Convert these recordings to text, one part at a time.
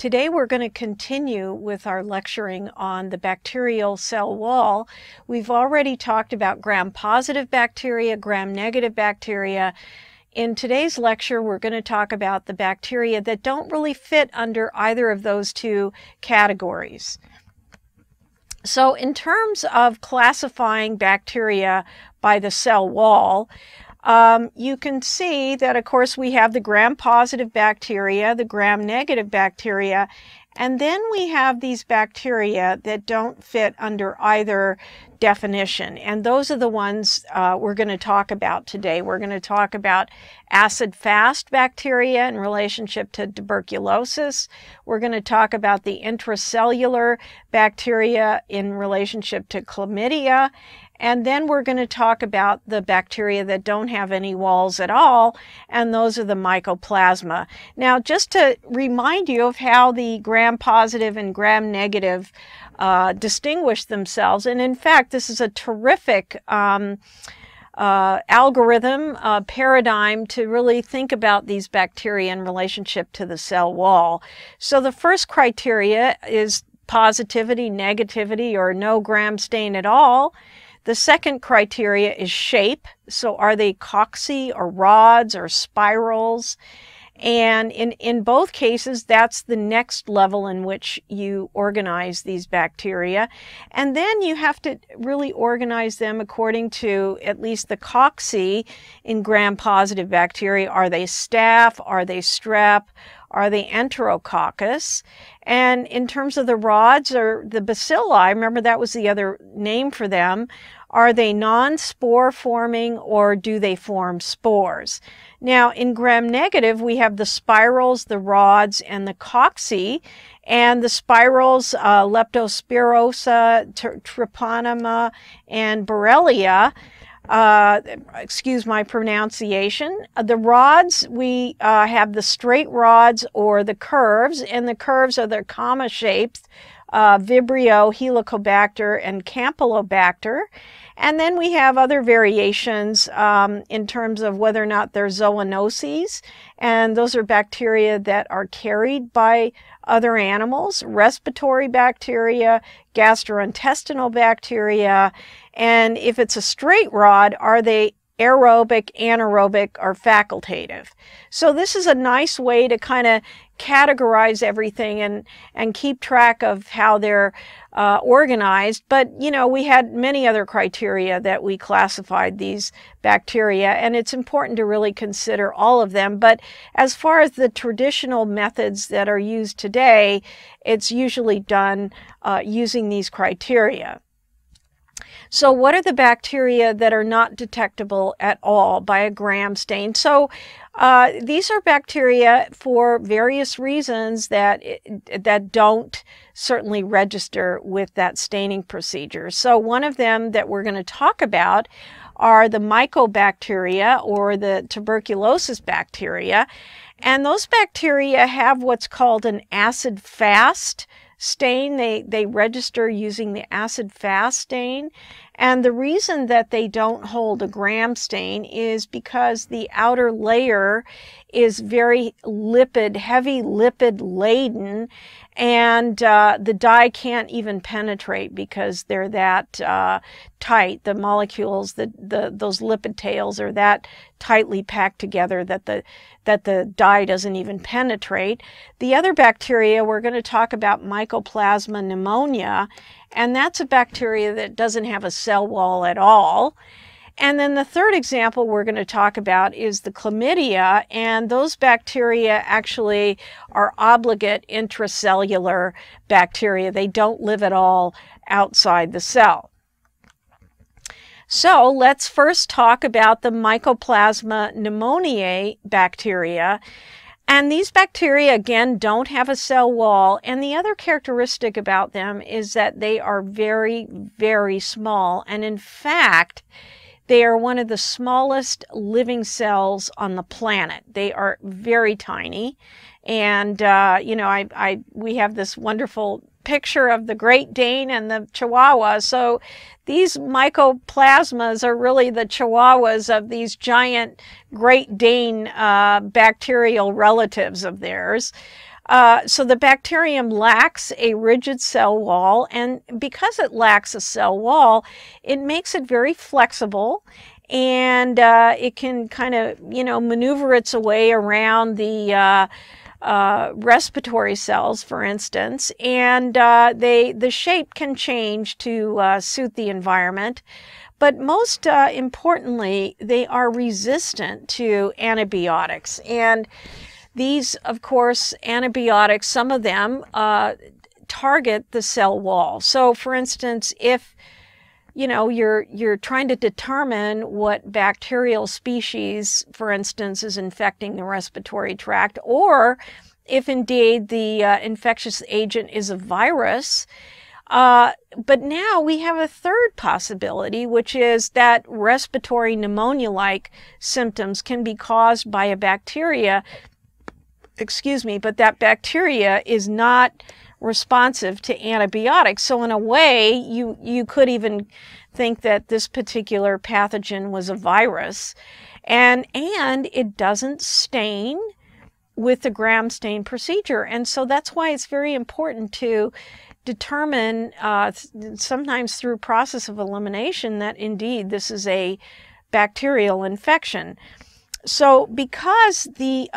Today we're going to continue with our lecturing on the bacterial cell wall. We've already talked about gram-positive bacteria, gram-negative bacteria. In today's lecture, we're going to talk about the bacteria that don't really fit under either of those two categories. So in terms of classifying bacteria by the cell wall, you can see that, of course, we have the gram-positive bacteria, the gram-negative bacteria, and then we have these bacteria that don't fit under either definition. And those are the ones we're going to talk about today. We're going to talk about acid-fast bacteria in relationship to tuberculosis. We're going to talk about the intracellular bacteria in relationship to chlamydia. And then we're going to talk about the bacteria that don't have any walls at all, and those are the Mycoplasma. Now, just to remind you of how the gram-positive and gram-negative distinguish themselves, and in fact, this is a terrific algorithm, paradigm to really think about these bacteria in relationship to the cell wall. So the first criteria is positivity, negativity, or no gram stain at all. The second criteria is shape. So are they coxy or rods or spirals? And in both cases, that's the next level in which you organize these bacteria. And then you have to really organize them according to at least the coxy in gram-positive bacteria. Are they staph? Are they strep? Are they enterococcus? And in terms of the rods or the bacilli, remember that was the other name for them, are they non-spore forming or do they form spores? Now, in gram-negative, we have the spirals, the rods, and the coxy. And the spirals, Leptospirosa, Treponema, and Borrelia. Excuse my pronunciation. The rods, we have the straight rods or the curves, and the curves are the comma shapes, Vibrio, Helicobacter, and Campylobacter. And then we have other variations in terms of whether or not they're zoonoses, and those are bacteria that are carried by other animals, respiratory bacteria, gastrointestinal bacteria, and if it's a straight rod, are they aerobic, anaerobic, or facultative? So this is a nice way to kind of categorize everything and keep track of how they're organized. But, you know, we had many other criteria that we classified these bacteria, and it's important to really consider all of them. But as far as the traditional methods that are used today, it's usually done using these criteria. So what are the bacteria that are not detectable at all by a gram stain? So these are bacteria for various reasons that don't certainly register with that staining procedure. So one of them that we're going to talk about are the Mycobacteria or the tuberculosis bacteria. And those bacteria have what's called an acid-fast stain. They register using the acid-fast stain. And the reason that they don't hold a gram stain is because the outer layer is very lipid, heavy lipid laden, and the dye can't even penetrate because they're that tight. The molecules, those lipid tails are that tightly packed together that the dye doesn't even penetrate. The other bacteria, we're going to talk about Mycoplasma pneumonia, and that's a bacteria that doesn't have a cell wall at all. And then the third example we're going to talk about is the chlamydia, and those bacteria actually are obligate intracellular bacteria. They don't live at all outside the cell. So let's first talk about the Mycoplasma pneumoniae bacteria. And these bacteria, again, don't have a cell wall. And the other characteristic about them is that they are very, very small. And in fact, they are one of the smallest living cells on the planet. They are very tiny. And, you know, we have this wonderful picture of the Great Dane and the Chihuahua. So these mycoplasmas are really the chihuahuas of these giant Great Dane bacterial relatives of theirs. So the bacterium lacks a rigid cell wall, and because it lacks a cell wall, it makes it very flexible, and it can kind of, maneuver its way around the respiratory cells, for instance, and the shape can change to suit the environment. But most importantly, they are resistant to antibiotics. And these, of course, antibiotics, some of them target the cell wall. So, for instance, if you're trying to determine what bacterial species, for instance, is infecting the respiratory tract, or if indeed the infectious agent is a virus. But now we have a third possibility, which is that respiratory pneumonia-like symptoms can be caused by a bacteria, but that bacteria is not responsive to antibiotics. So in a way, you could even think that this particular pathogen was a virus, and it doesn't stain with the gram stain procedure. And so that's why it's very important to determine, sometimes through process of elimination, that indeed this is a bacterial infection. So because the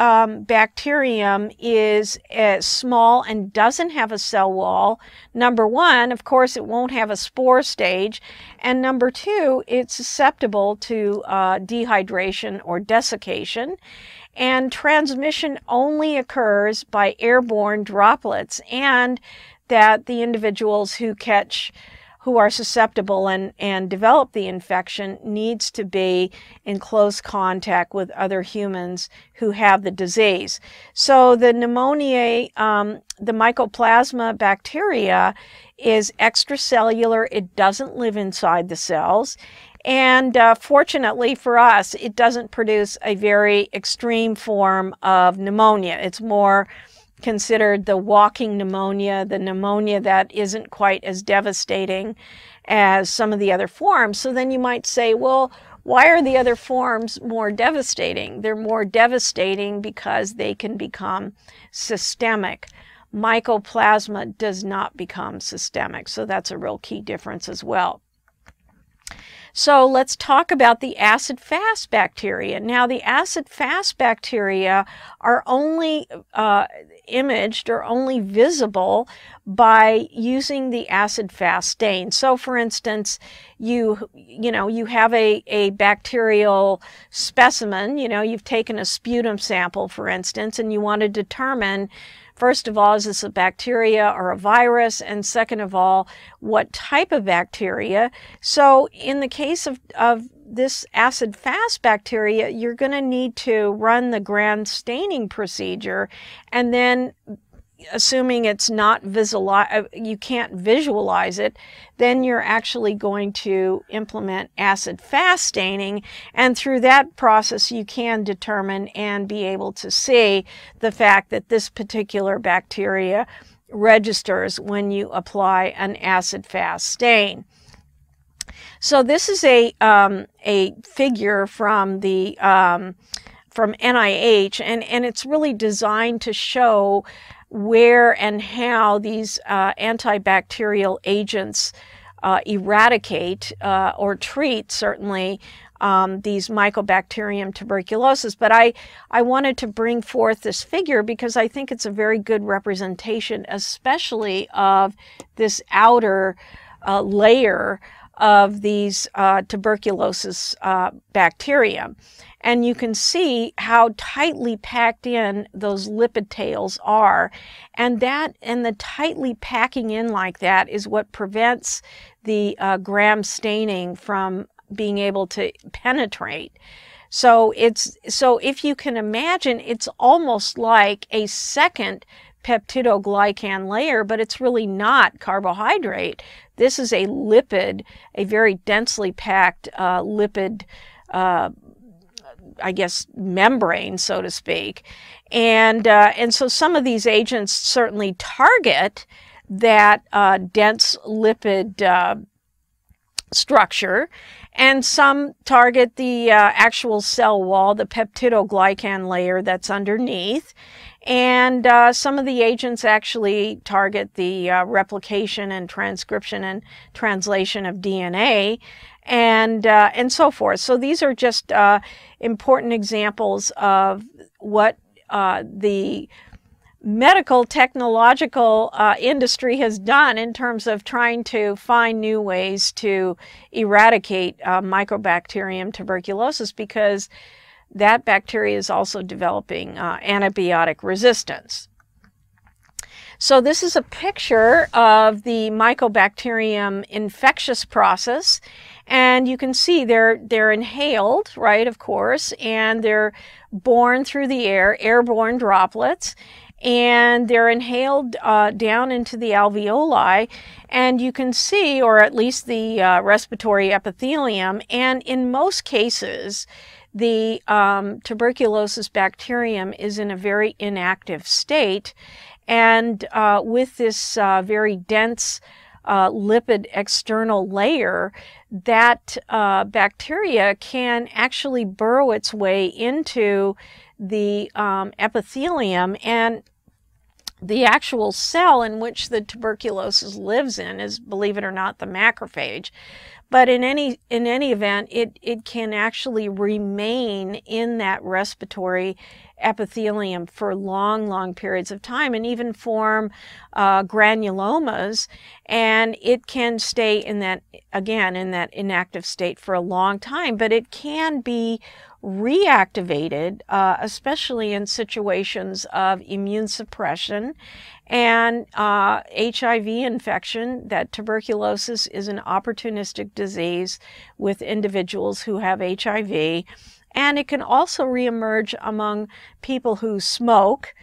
bacterium is small and doesn't have a cell wall, number one, of course, it won't have a spore stage, and number two, it's susceptible to dehydration or desiccation, and transmission only occurs by airborne droplets, and that the individuals who are susceptible and develop the infection needs to be in close contact with other humans who have the disease. So the Pneumoniae, the Mycoplasma bacteria, is extracellular. It doesn't live inside the cells. And fortunately for us, it doesn't produce a very extreme form of pneumonia. It's more considered the walking pneumonia, the pneumonia that isn't quite as devastating as some of the other forms. So then you might say, well, why are the other forms more devastating? They're more devastating because they can become systemic. Mycoplasma does not become systemic, so that's a real key difference as well. So let's talk about the acid-fast bacteria. Now, the acid-fast bacteria are only imaged or only visible by using the acid-fast stain. So, for instance, you have a bacterial specimen. You've taken a sputum sample, for instance, and you want to determine, first of all, is this a bacteria or a virus? And second of all, what type of bacteria? So in the case of this acid-fast bacteria, you're going to need to run the gram staining procedure, and then assuming it's not you can't visualize it, then you're actually going to implement acid-fast staining, and through that process you can determine and be able to see the fact that this particular bacteria registers when you apply an acid-fast stain. So this is a figure from the from NIH, and it's really designed to show where and how these antibacterial agents eradicate or treat, certainly, these Mycobacterium tuberculosis. But I wanted to bring forth this figure because I think it's a very good representation, especially of this outer layer of these tuberculosis bacteria. And you can see how tightly packed in those lipid tails are. And the tightly packing in like that is what prevents the gram staining from being able to penetrate. So if you can imagine, it's almost like a second peptidoglycan layer, but it's really not carbohydrate. This is a lipid, a very densely packed lipid, I guess, membrane, so to speak. And so some of these agents certainly target that dense lipid structure, and some target the actual cell wall, the peptidoglycan layer that's underneath. And some of the agents actually target the replication and transcription and translation of DNA, and so forth. So these are just important examples of what the medical technological industry has done in terms of trying to find new ways to eradicate Mycobacterium tuberculosis, because that bacteria is also developing antibiotic resistance. So this is a picture of the Mycobacterium infectious process, and you can see they're inhaled, right, of course, and they're borne through the air, airborne droplets, and they're inhaled down into the alveoli, and you can see, or at least the respiratory epithelium, and in most cases the tuberculosis bacterium is in a very inactive state, and with this very dense lipid external layer, that bacteria can actually burrow its way into the epithelium, and the actual cell in which the tuberculosis lives in is, believe it or not, the macrophage. But in any event, it can actually remain in that respiratory epithelium for long periods of time, and even form granulomas, and it can stay in that, again, in that inactive state for a long time. But it can be reactivated, especially in situations of immune suppression and HIV infection. That tuberculosis is an opportunistic disease with individuals who have HIV, and it can also reemerge among people who smoke.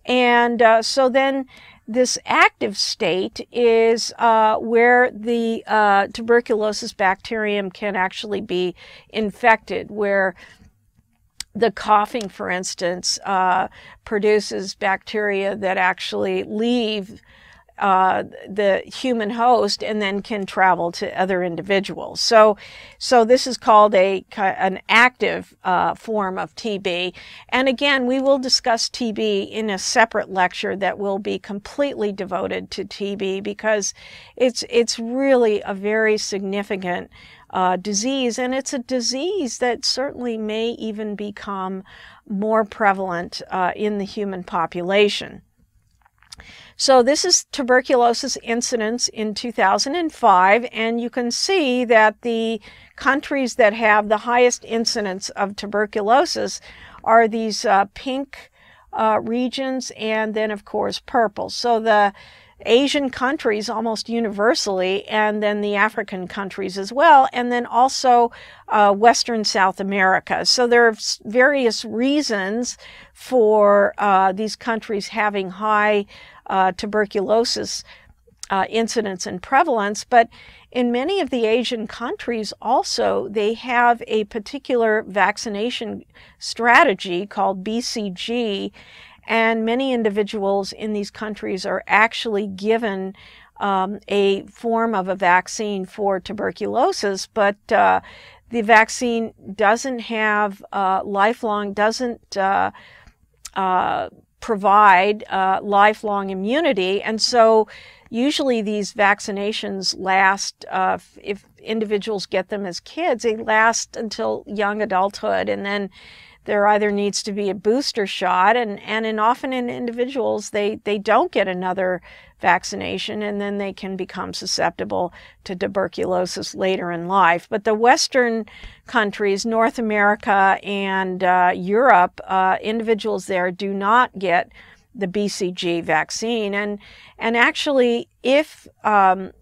And so then this active state is where the tuberculosis bacterium can actually be infected, where the coughing, for instance, produces bacteria that actually leave the human host and then can travel to other individuals. So this is called an active form of TB. And again, we will discuss TB in a separate lecture that will be completely devoted to TB, because it's really a very significant disease, and it's a disease that certainly may even become more prevalent in the human population. So this is tuberculosis incidence in 2005, and you can see that the countries that have the highest incidence of tuberculosis are these pink regions, and then of course purple. So the Asian countries almost universally, and then the African countries as well, and then also Western South America. So there are various reasons for these countries having high tuberculosis incidence and prevalence, but in many of the Asian countries also, they have a particular vaccination strategy called BCG, and many individuals in these countries are actually given a form of a vaccine for tuberculosis, but the vaccine doesn't have doesn't provide lifelong immunity, and so usually these vaccinations last, if individuals get them as kids, they last until young adulthood, and then there either needs to be a booster shot, and often in individuals they don't get another vaccination, and then they can become susceptible to tuberculosis later in life. But the Western countries, North America and Europe, individuals there do not get the BCG vaccine, and actually if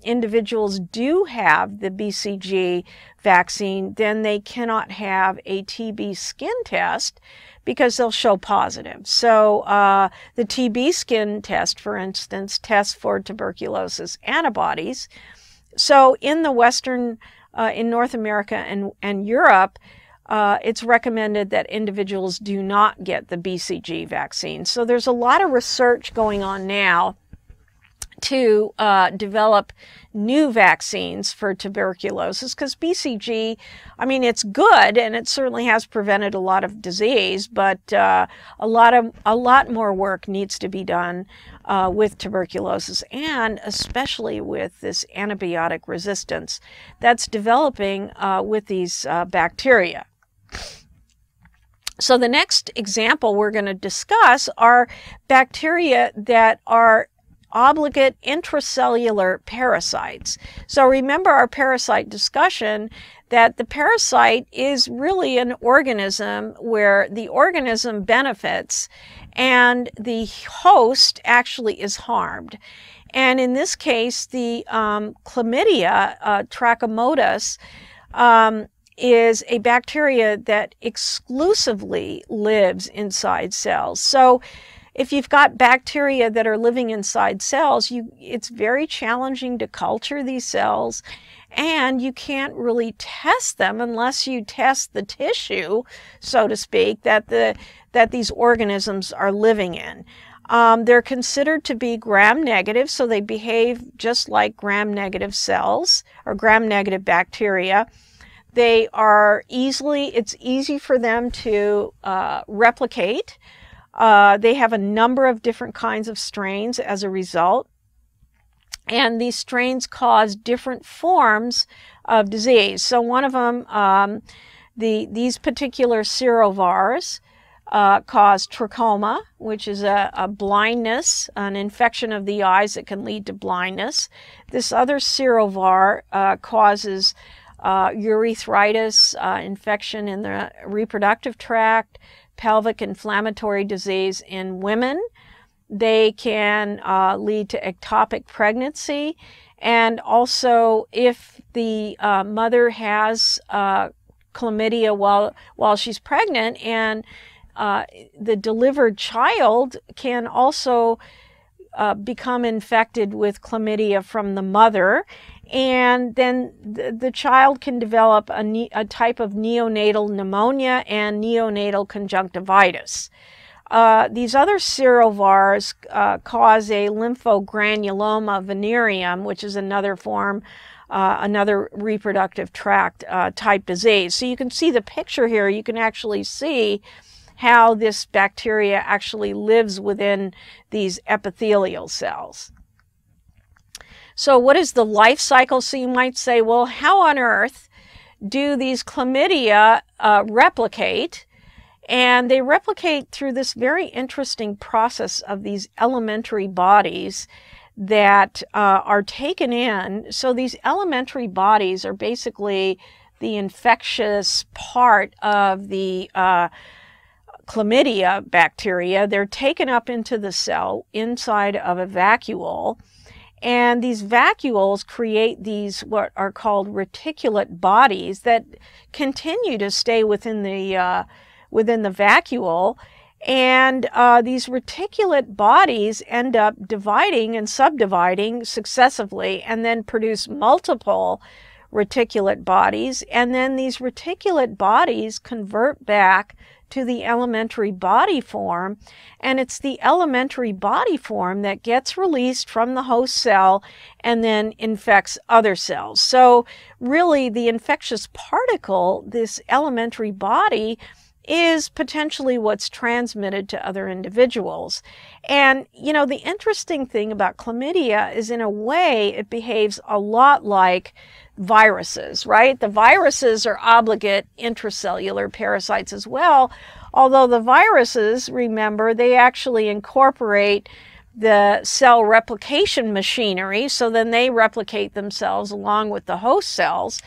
individuals do have the BCG vaccine, then they cannot have a TB skin test because they'll show positive. So the TB skin test, for instance, tests for tuberculosis antibodies. So in the Western, in North America and Europe, it's recommended that individuals do not get the BCG vaccine. So there's a lot of research going on now to develop new vaccines for tuberculosis, because BCG, I mean, it's good and it certainly has prevented a lot of disease, but a lot more work needs to be done with tuberculosis, and especially with this antibiotic resistance that's developing with these bacteria. So the next example we're going to discuss are bacteria that are obligate intracellular parasites. So remember our parasite discussion, that the parasite is really an organism where the organism benefits and the host actually is harmed. And in this case, the Chlamydia, Trachomatis, is a bacteria that exclusively lives inside cells. So if you've got bacteria that are living inside cells, it's very challenging to culture these cells, and you can't really test them unless you test the tissue, so to speak, that these organisms are living in. They're considered to be gram-negative, so they behave just like gram-negative cells or gram-negative bacteria. They are it's easy for them to replicate. They have a number of different kinds of strains as a result, and these strains cause different forms of disease. So one of them, these particular serovars cause trachoma, which is a blindness, an infection of the eyes that can lead to blindness. This other serovar causes urethritis, infection in the reproductive tract, pelvic inflammatory disease in women. They can lead to ectopic pregnancy, and also if the mother has chlamydia while she's pregnant, and the delivered child can also become infected with chlamydia from the mother, and then the child can develop a type of neonatal pneumonia and neonatal conjunctivitis. These other serovars cause a lymphogranuloma venereum, which is another form, another reproductive tract type disease. So you can see the picture here. You can actually see how this bacteria actually lives within these epithelial cells. So what is the life cycle? So you might say, well, how on earth do these chlamydia replicate? And they replicate through this very interesting process of these elementary bodies that are taken in. So these elementary bodies are basically the infectious part of the chlamydia bacteria. They're taken up into the cell inside of a vacuole. And these vacuoles create these what are called reticulate bodies that continue to stay within the vacuole. And these reticulate bodies end up dividing and subdividing successively, and then produce multiple reticulate bodies. And then these reticulate bodies convert back to the elementary body form, and it's the elementary body form that gets released from the host cell and then infects other cells. So really the infectious particle, this elementary body, is potentially what's transmitted to other individuals. And you know, the interesting thing about chlamydia is, in a way, it behaves a lot like viruses, right? The viruses are obligate intracellular parasites as well, although the viruses, remember, they actually incorporate the cell replication machinery, so then they replicate themselves along with the host cells.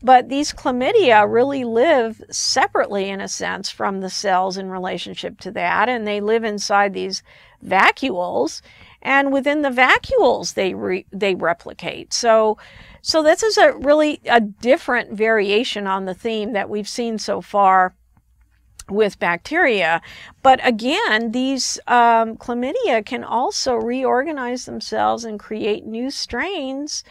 But these chlamydia really live separately, in a sense, from the cells in relationship to that, and they live inside these vacuoles, and within the vacuoles they replicate. So this is really a different variation on the theme that we've seen so far with bacteria. But again, these chlamydia can also reorganize themselves and create new strains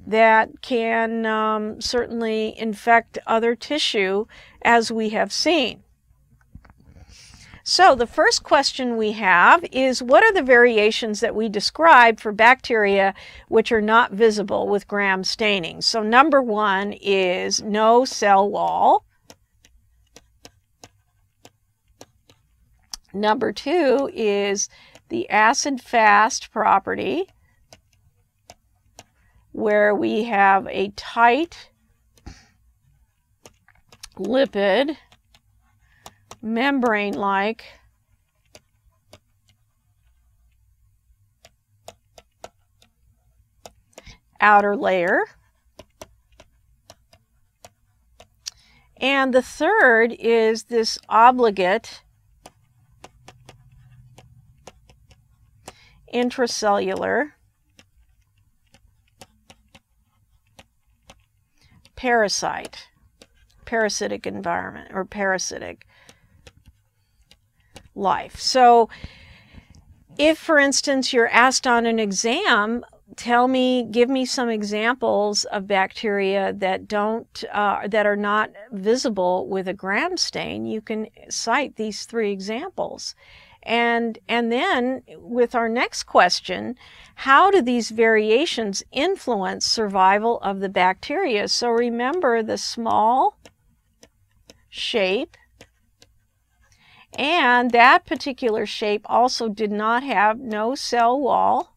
that can certainly infect other tissue, as we have seen. So the first question we have is, what are the variations that we describe for bacteria which are not visible with gram staining? So number one is no cell wall. Number two is the acid-fast property, where we have a tight lipid, membrane-like outer layer. And the third is this obligate intracellular parasitic environment, or parasitic life. So if, for instance, you're asked on an exam, give me some examples of bacteria that are not visible with a gram stain, you can cite these three examples. And then with our next question, how do these variations influence survival of the bacteria? So remember the small shape, and that particular shape also did not have no cell wall.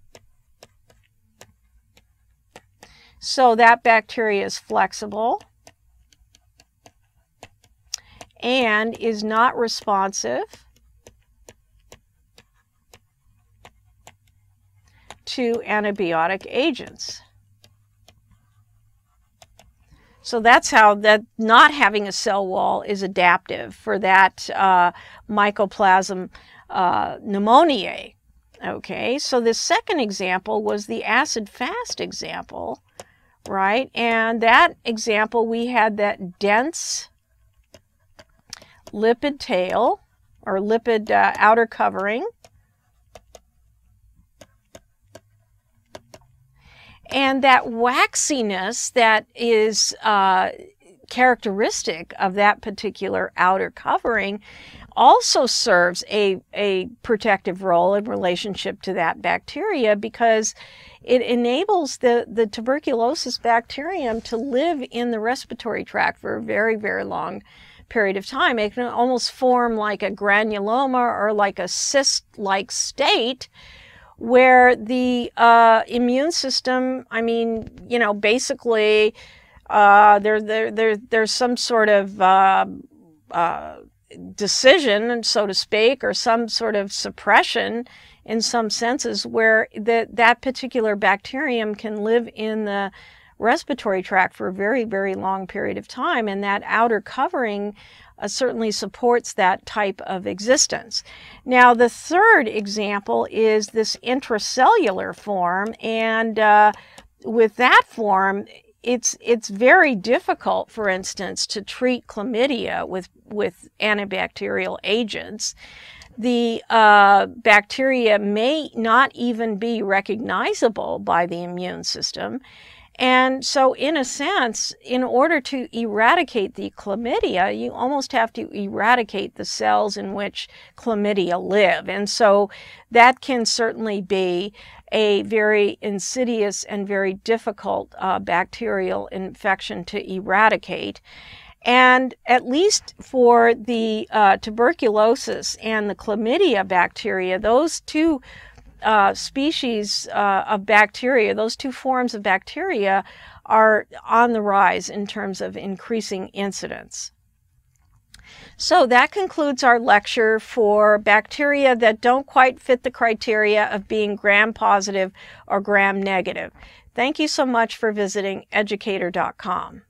So that bacteria is flexible and is not responsive to antibiotic agents. So that's how that not having a cell wall is adaptive for that Mycoplasma pneumoniae. Okay, so the second example was the acid-fast example, right? And that example, we had that dense lipid tail, or lipid outer covering. And that waxiness that is characteristic of that particular outer covering also serves a protective role in relationship to that bacteria, because it enables the tuberculosis bacterium to live in the respiratory tract for a very, very long period of time. It can almost form like a granuloma or like a cyst-like state, where the immune system, I mean, you know, basically there's some sort of decision, so to speak, or some sort of suppression in some senses, where that particular bacterium can live in the respiratory tract for a very, very long period of time, and that outer covering certainly supports that type of existence. Now, the third example is this intracellular form, and with that form, it's very difficult, for instance, to treat chlamydia with antibacterial agents. The bacteria may not even be recognizable by the immune system. And so, in a sense, in order to eradicate the chlamydia, you almost have to eradicate the cells in which chlamydia live. And so that can certainly be a very insidious and very difficult bacterial infection to eradicate. And at least for the tuberculosis and the chlamydia bacteria, those two species of bacteria, those two forms of bacteria, are on the rise in terms of increasing incidence. So that concludes our lecture for bacteria that don't quite fit the criteria of being gram-positive or gram-negative. Thank you so much for visiting educator.com.